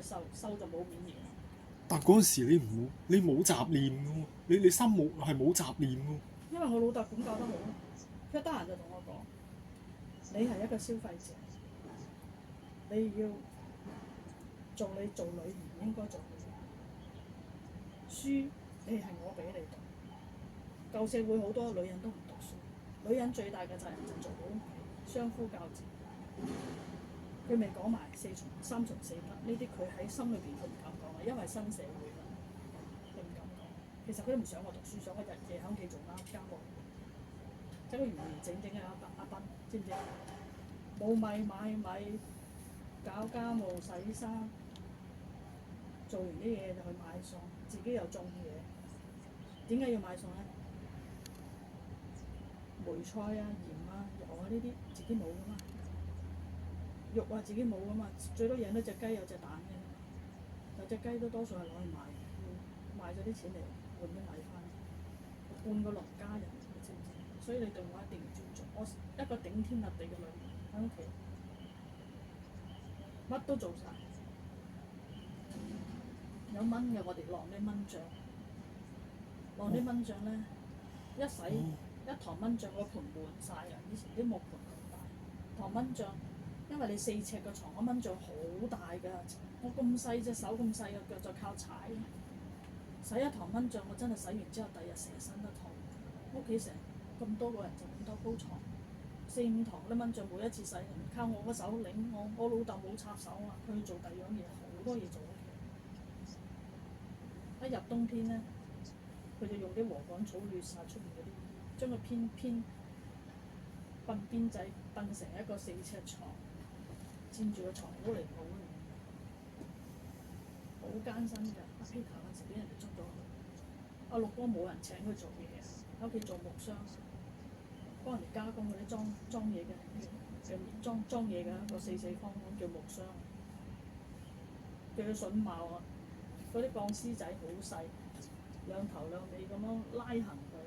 佢瘦就冇免疫啦。但嗰陣時你冇雜念嘅喎，你心冇雜念嘅喎。因為我老豆管教得好咯，佢一得閒就同我講：你係一個消費者，你要做你做女唔應該做嘅嘢。書你係我俾你讀。舊社會好多女人都唔讀書，女人最大嘅責任就做好屋企，相夫教子。佢未講埋三從四德呢啲，佢喺心裏邊佢唔敢講啊，因為新社會啦，佢唔敢講。其實佢都唔想我讀書，想我日夜喺屋企做家務，即係個完完整整嘅阿斌，知唔知？冇米買米，搞家務洗衫，做完啲嘢就去買餸，自己又種嘢。點解要買餸咧？梅菜啊、鹽啊、油啊呢啲自己冇噶嘛，肉啊自己冇噶嘛，最多養多隻雞有隻蛋嘅，有隻雞都多數係攞去賣，賣咗啲錢嚟換啲米翻，半個農家人，你知唔知？所以你對我一定要尊重，我一個頂天立地嘅女人喺屋企，乜都做晒。有蚊嘅我哋落啲蚊帳，落啲蚊帳咧，一洗一堂蚊帳個盤滿晒啊！以前啲木盤咁大，堂蚊帳，因為你4尺嘅床，個蚊帳好大㗎，我咁細隻手咁細嘅腳就靠踩。洗一堂蚊帳，我真係洗完之後，第日成身都痛。屋企成咁多個人就咁多鋪床，4、5堂啲蚊帳，每一次洗靠我個手擰，我老豆冇插手啊，佢去做第二樣嘢，好多嘢做屋企。一入冬天咧，佢就用啲禾稈草濾晒出面嗰啲，將個邊邊仔揼成一個4尺床，佔住個床好離譜嘅，好艱辛㗎。阿 Peter 嗰時俾人哋捉咗佢，阿六哥冇人請佢做嘢，喺屋企做木箱，幫人哋加工嗰啲裝嘢嘅裝嘢嘅一個四方咁叫木箱，叫佢筍帽啊！嗰啲鋼絲仔好細，兩頭兩尾咁樣拉行佢，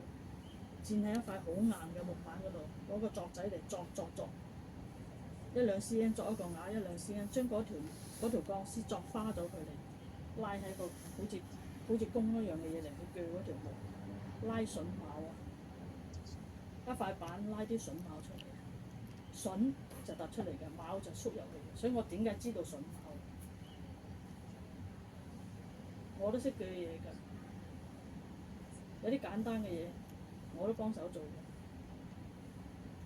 墊喺一塊好硬嘅木板嗰度，攞個鑿仔嚟鑿，1、2 cm 鑿一個瓦，1、2 cm 將嗰條鋼絲鑿花咗佢嚟，拉喺個好似弓一樣嘅嘢嚟去鋸嗰條木，拉筍帽啊！一塊板拉啲筍帽出嚟，筍就突出嚟嘅，帽就縮入嚟嘅，所以我點解知道筍帽？我都識鋸嘢㗎，有啲簡單嘅嘢我都幫手做嘅。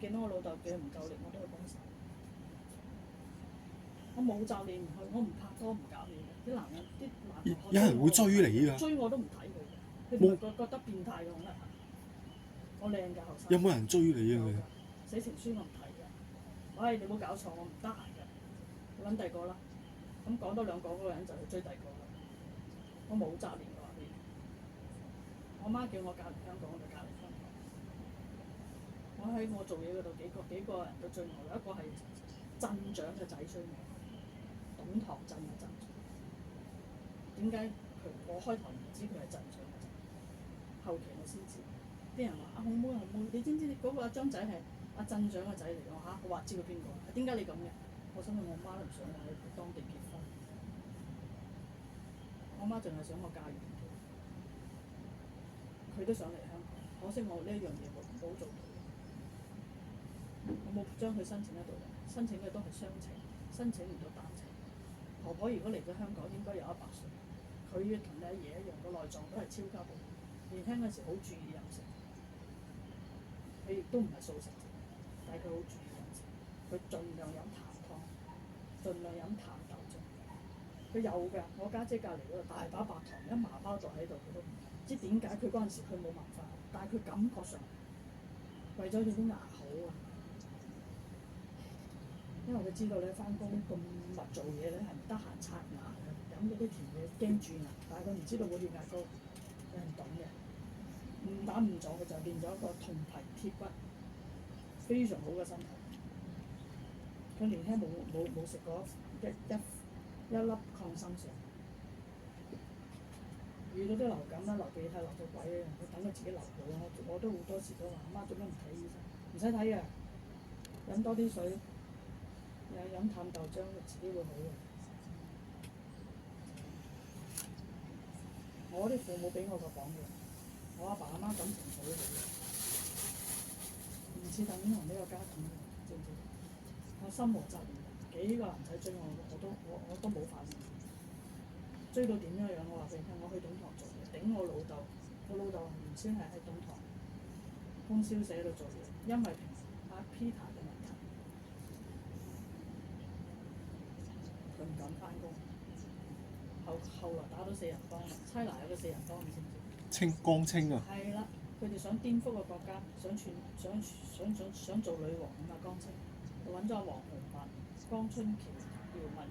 見到我老豆鋸唔夠力，我都去幫手。我冇責你唔去，我唔拍拖唔搞你嘅。啲男人有人會追你㗎，追我都唔睇佢嘅，佢唔係覺得變態嘅可能。我靚㗎後生。有冇人追你啊？佢寫情書我唔睇㗎。喂，你冇搞錯，我唔得閒㗎。揾第二個啦。咁講多2個嗰個人就去追第二個啦。我冇責任㗎話你。我媽叫我嫁嚟香港，我就嫁嚟香港。我喺我做嘢嗰度幾個人都追我，有一個係鎮長嘅仔追我，董堂鎮嘅鎮長。點解我開頭唔知佢係鎮長嘅仔，後期我先知。啲人話阿紅妹，你知唔知嗰個阿張仔係阿鎮長嘅仔嚟㗎嚇？我話知佢邊個？點解你咁嘅？我心諗我媽都唔想我喺當地結婚，我媽淨係想我嫁完佢都想嚟香港，可惜我呢一樣嘢冇做到，我冇將佢申請得到嘅，申請嘅都係雙程，申請唔到單程。婆婆如果嚟咗香港應該有100歲，佢同你阿爺一樣，個內臟都係超級好，年輕嗰時好注意飲食，佢亦都唔係素食者，但係佢好注意飲食，佢盡量飲淡湯，盡量飲淡豆漿。佢有㗎，我家姐隔離嗰度大把白糖，一麻包袋喺度，佢都唔知點解。佢嗰陣時佢冇文化，但係佢感覺上為咗佢啲牙好啊，因為佢知道咧翻工咁密做嘢咧係唔得閒刷牙嘅，飲嗰啲甜嘢驚蛀牙，但係佢唔知道嗰血壓高，佢唔懂嘅，誤打誤撞佢就變咗一個銅皮鐵骨，非常好嘅身體。佢年輕冇食過一粒抗生素，遇到啲流感啦、流鼻涕流到鬼啊！佢等佢自己流到啦，我都好多時都話：媽做咩唔睇醫生？唔使睇嘅，飲多啲水，又飲淡豆漿，自己會好嘅。我啲父母俾我個榜樣，我阿爸阿媽感情好好，唔似等同呢個家庭，知唔知？我心無雜念，幾個男仔追我都冇反應。追到點樣樣？我話俾你聽，我去董堂做嘢，頂我老豆。我老豆原先係喺董堂供銷社度做嘢，因為平時阿 Peter 嘅問題，佢唔敢翻工。後來打到4人幫啦，China 有個4人幫，你知唔知？江青啊！係啦，佢哋想顛覆個國家，想做女王啊嘛，江青，揾咗黃鴻文、江春橋、姚文。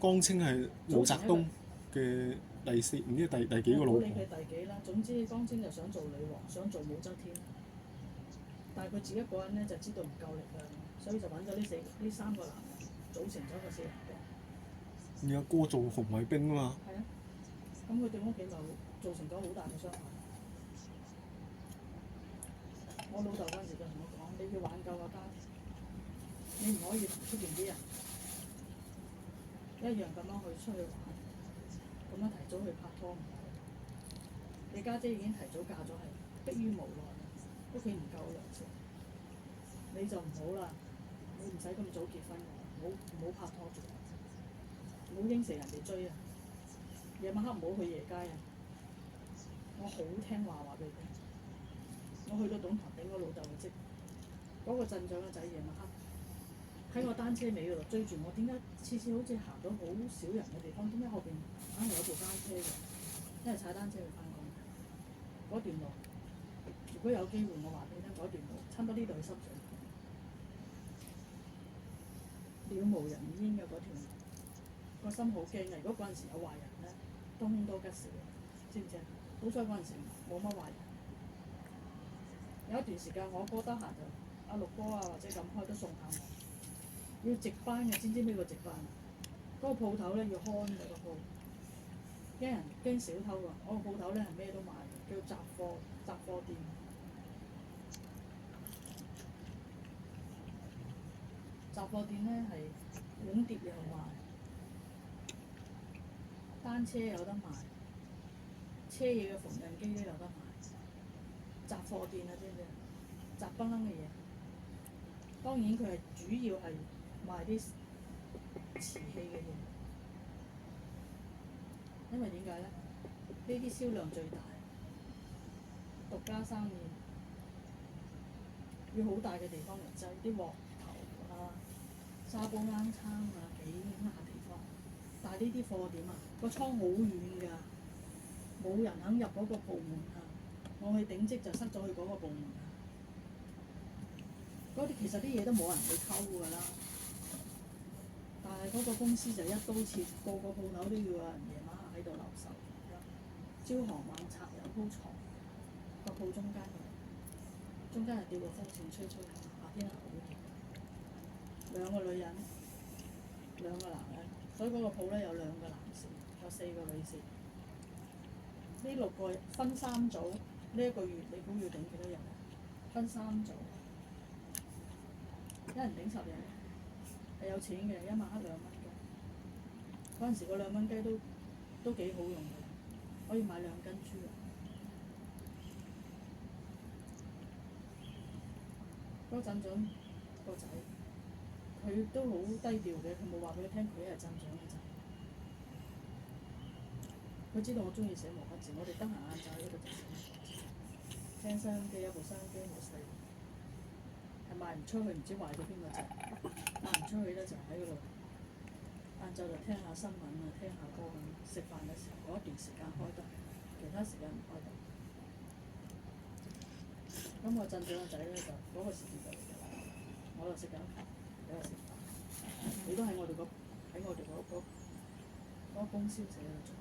江青係毛澤東嘅第四，唔知第幾個老婆。我唔理佢第幾啦，總之江青就想做女王，想做武則天，但係佢自己一個人咧就知道唔夠力量，所以就揾咗呢三個男人組成咗個4人幫。而家哥做紅衛兵啊嘛。係啊，咁佢對屋企就造成咗好大嘅傷害。我老豆嗰陣時就同我講：你要挽救個家庭，你唔可以同出邊啲人一樣咁樣去出去玩，咁樣提早去拍拖唔好。你家姐已經提早嫁咗，係迫於無奈，屋企唔夠糧食，你就唔好啦，你唔使咁早結婚，唔好拍拖住，唔好應承人哋追啊！夜晚黑唔好去夜街啊！我好聽話，話俾你聽。我去到董堂頂我老豆嘅職，嗰個鎮長嘅仔夜晚黑喺我單車尾嗰度追住我，點解次次好似行到好少人嘅地方，點解後邊硬係有部單車嘅？因為踩單車去翻工。嗰段路，如果有機會，我話俾你聽，嗰段路差唔多呢度係濕水，了無人煙嘅嗰條路，個心好驚嘅。如果嗰陣時有壞人咧，都凶多吉少，知唔知啊？好彩嗰陣時冇乜壞人。有一段時間我哥得閒就阿六哥啊或者咁開都送下我，要值班嘅，知唔知咩叫值班？嗰個鋪頭咧要看嘅個鋪，驚人驚小偷㗎。我個鋪頭咧係咩都賣嘅，叫雜貨店。雜貨店咧係碗碟又賣，單車有得賣，車嘢嘅縫紉機都有得賣。雜貨店啊，知唔知？雜不楞嘅嘢，當然佢係主要係賣啲瓷器嘅嘢，因為點解咧？呢啲銷量最大，獨家生意，要好大嘅地方嚟擠啲鑊頭啊、沙煲罌罉啊，幾大地方。但係呢啲貨點啊？個倉好遠㗎，冇人肯入嗰個部門啊！我去頂職就塞咗去嗰個部門啊！嗰啲其實啲嘢都冇人去偷㗎啦，但係嗰個公司就一刀切，個鋪頭都要有人夜晚喺度留守，朝行晚拆又鋪床，個鋪中間係吊個風扇吹，夏天係好熱。2個女人，2個男人，所以嗰個鋪咧有2個男士，有4個女士。呢6個分3組，呢1個月你估要頂幾多人？分3組，一人頂10人，係有錢嘅，一晚黑2蚊雞。嗰陣時個2蚊雞都幾好用嘅，可以買2斤豬肉。嗰鎮長個仔，佢都好低調嘅，佢冇話俾佢聽佢係鎮長嘅仔。佢知道我中意寫毛筆字，我哋得閒晏晝喺度就寫毛筆字。聽收音機，有部收音機好細，係賣唔出去，唔知壞咗邊個掣。賣唔出去咧就喺嗰度，晏晝就聽下新聞啊，聽下歌咁。食飯嘅時候嗰一段時間開得，其他時間唔開得。咁我鎮長個仔咧就嗰個時段就嚟㗎啦，我就食緊飯，佢又食飯。你都喺我哋嗰供銷社度做。